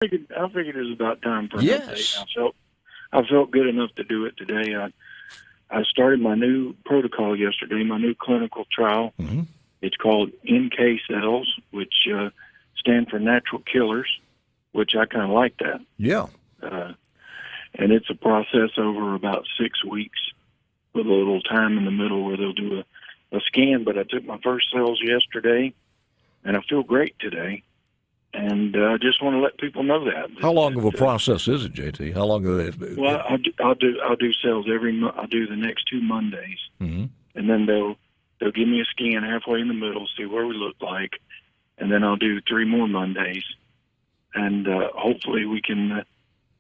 I figured it was about time for an Yes. update. I felt good enough to do it today. I started my new protocol yesterday, my new clinical trial. Mm-hmm. It's called NK cells, which stand for natural killers, which I kind of like that. Yeah. And it's a process over about 6 weeks with a little time in the middle where they'll do a scan. But I took my first cells yesterday, and I feel great today. And I just want to let people know that. How long of a process is it, JT? How long do they? Well, I'll do cells every month. I'll do the next 2 Mondays, Mm-hmm. and then they'll give me a scan halfway in the middle, see where we look like, and then I'll do 3 more Mondays, and hopefully we can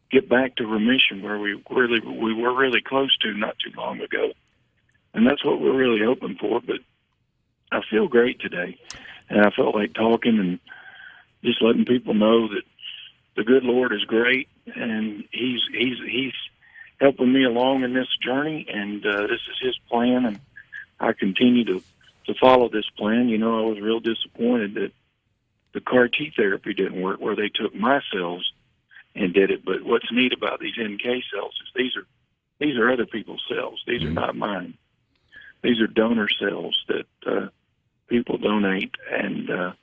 get back to remission where we were really close to not too long ago, and that's what we're really hoping for. But I feel great today, and I felt like talking and just letting people know that the good Lord is great, and He's helping me along in this journey, and this is His plan, and I continue to follow this plan. You know, I was real disappointed that the CAR T therapy didn't work, where they took my cells and did it. But what's neat about these NK cells is these are other people's cells. These are not mine. These are donor cells that people donate, and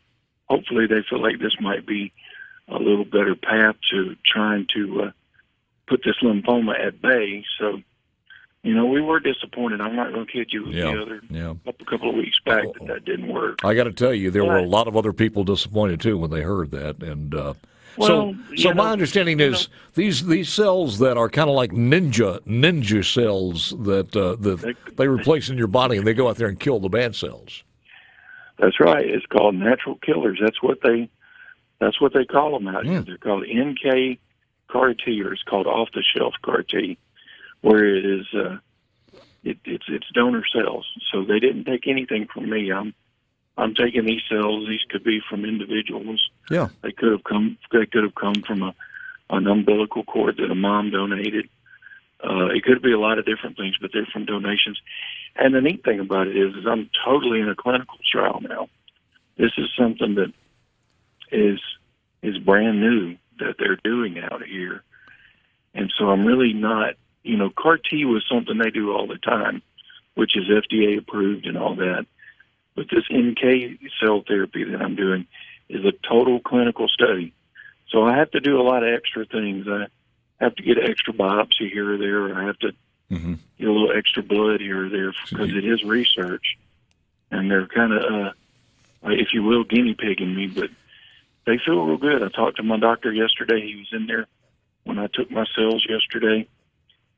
hopefully they feel like this might be a little better path to trying to put this lymphoma at bay. So, you know, we were disappointed. I'm not going to kid you. A couple of weeks back that didn't work. I got to tell you, there were a lot of other people disappointed too when they heard that. And so my understanding is these cells that are kind of like ninja cells that they replace in your body, and they go out there and kill the bad cells. That's right. It's called natural killers. That's what they call them out here. They're called NK CAR T, or it's called off-the-shelf CAR T, where it is it's donor cells. So they didn't take anything from me. I'm taking these cells. These could be from individuals. Yeah, they could have come from an umbilical cord that a mom donated. It could be a lot of different things, but they're from donations. And the neat thing about it is I'm totally in a clinical trial now. This is something that is brand new that they're doing out here. And so I'm really not, you know, CAR T was something they do all the time, which is FDA approved and all that. But this NK cell therapy that I'm doing is a total clinical study. So I have to do a lot of extra things. I have to get an extra biopsy here or there, or I have to get a little extra blood here or there, because it is research. And they're kind of, if you will, guinea pigging me, but they feel real good. I talked to my doctor yesterday. He was in there when I took my cells yesterday,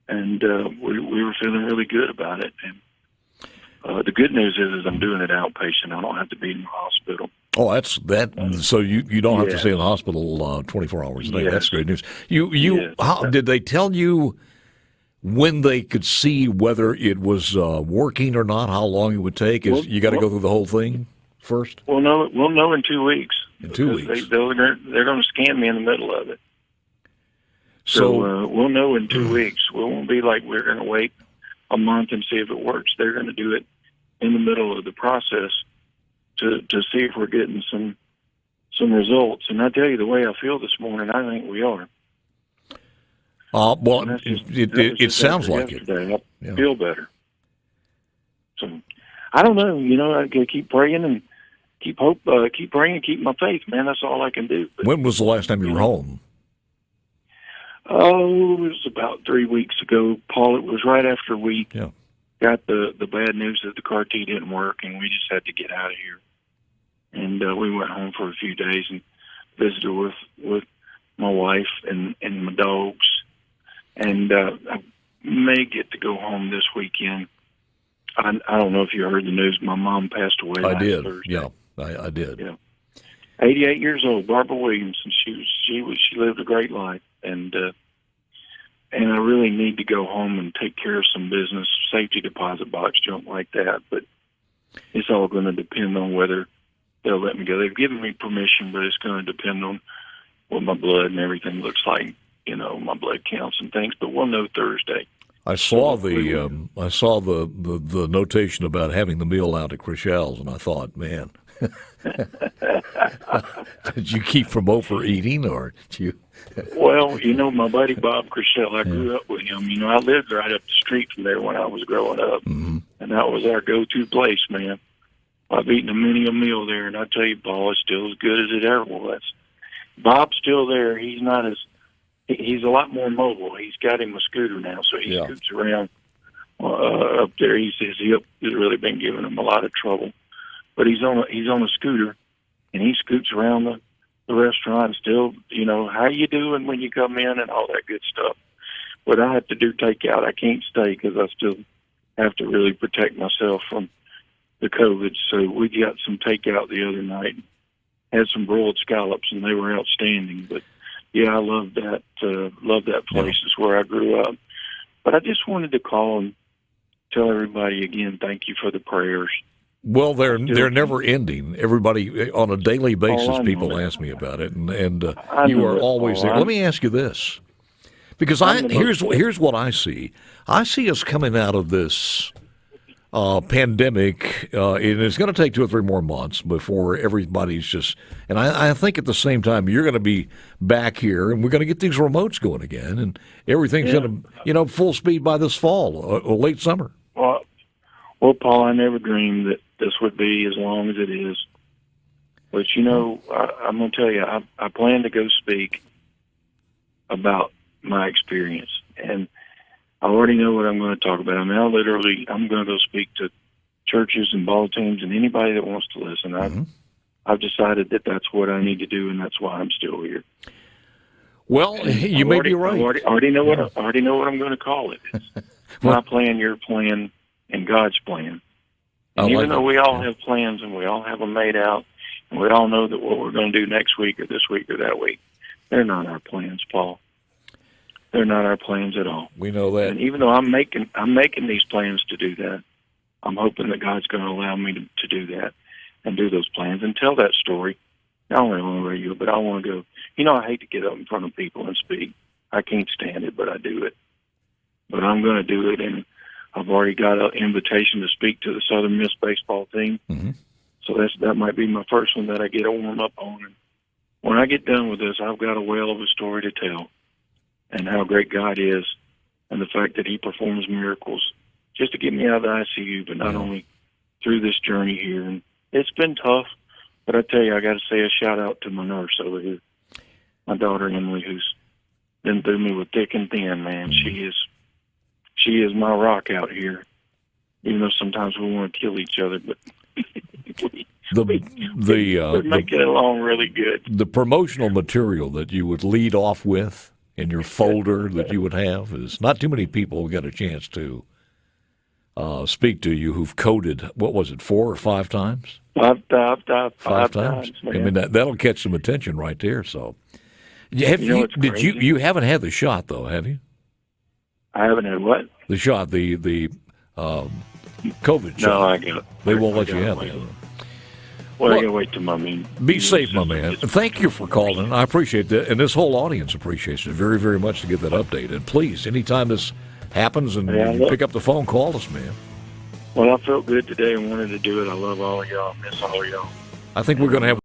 and we were feeling really good about it. And the good news is I'm doing it outpatient. I don't have to be in the hospital. Oh, that's that. So you don't have to stay in the hospital 24 hours a day. Yes. That's great news. How did they tell you when they could see whether it was working or not? How long it would take? You got to go through the whole thing first? We'll know in 2 weeks. In 2 weeks, they're going to scan me in the middle of it. So we'll know in 2 weeks. We won't be like we're going to wait a month and see if it works. They're going to do it in the middle of the process to see if we're getting some results. And I tell you, the way I feel this morning, I think we are. Well, it sounds like it. I feel better. So I don't know. You know, I got to keep praying and keep praying, keep my faith, man. That's all I can do. But, when was the last time you were home? Oh, it was about 3 weeks ago, Paul. It was right after we got the bad news that the CAR T didn't work, and we just had to get out of here. And we went home for a few days and visited with my wife and my dogs. And I may get to go home this weekend. I don't know if you heard the news. My mom passed away last Thursday. Yeah, I did. Yeah, 88 years old, Barbara Williams, and she lived a great life. And I really need to go home and take care of some business, safety deposit box, junk like that. But it's all going to depend on whether they'll let me go. They've given me permission, but it's going to depend on what my blood and everything looks like. You know, my blood counts and things. But we'll know Thursday. I saw the notation about having the meal out at Chrishell's, and I thought, man, Did you keep from overeating, or did you? Well, my buddy Bob Chriselle, I grew up with him. I lived right up the street from there when I was growing up, and that was our go-to place, man. I've eaten many a meal there, and I tell you, Paul, it's still as good as it ever was. Bob's still there. He's a lot more mobile. He's got him a scooter now, so he scoots around up there. He says his hip has really been giving him a lot of trouble, but he's on a scooter, and he scoots around the restaurant still. How you doing when you come in and all that good stuff. But I have to do takeout. I can't stay because I still have to really protect myself from the COVID. So we got some takeout the other night. Had some broiled scallops, and they were outstanding. But yeah, I love that. Love that place. It's where I grew up. But I just wanted to call and tell everybody again, thank you for the prayers. Well, they're never ending. Everybody on a daily basis, people ask me about it, and you are always there. Let me ask you this, because here's what I see. I see us coming out of this pandemic, and it's going to take 2 or 3 more months before everybody's just. And I think at the same time you're going to be back here, and we're going to get these remotes going again, and everything's going to full speed by this fall or late summer. Well, Paul, I never dreamed that this would be as long as it is. But, I'm going to tell you, I plan to go speak about my experience. And I already know what I'm going to talk about. I'm going to go speak to churches and ball teams and anybody that wants to listen. I've decided that that's what I need to do, and that's why I'm still here. Well, you may be right. I already know what I'm going to call it. It's my plan, your plan, and God's plan. And even though we all have plans and we all have them made out, and we all know that what we're going to do next week or this week or that week, they're not our plans, Paul. They're not our plans at all. We know that. And even though I'm making these plans to do that, I'm hoping that God's going to allow me to do that and do those plans and tell that story. Not only on the radio, but I want to go. I hate to get up in front of people and speak. I can't stand it, but I do it. But I'm going to do it, and I've already got an invitation to speak to the Southern Miss baseball team. So that might be my first one that I get a warm up on. And when I get done with this, I've got a whale of a story to tell, and how great God is, and the fact that He performs miracles just to get me out of the ICU, but not only through this journey here. And it's been tough, but I tell you, I got to say a shout out to my nurse over here, my daughter Emily, who's been through me with thick and thin. Man, she is my rock out here. Even though sometimes we want to kill each other, but we're making it along really good. The promotional material that you would lead off with in your folder that you would have is not too many people who get a chance to speak to you who've coded, what was it, 4 or 5 times? Five times. Man. I mean, that'll catch some attention right there. So, you haven't had the shot though, have you? I haven't had what? The shot, the COVID shot. No, I got it. They won't let you have it. Well, I got to wait till Be safe, my man. Thank you for calling. I appreciate that, and this whole audience appreciates it very, very much to get that update. And please, anytime this happens and you pick up the phone, call us, man. Well, I felt good today and wanted to do it. I love all of y'all. Miss all of y'all. I think we're going to have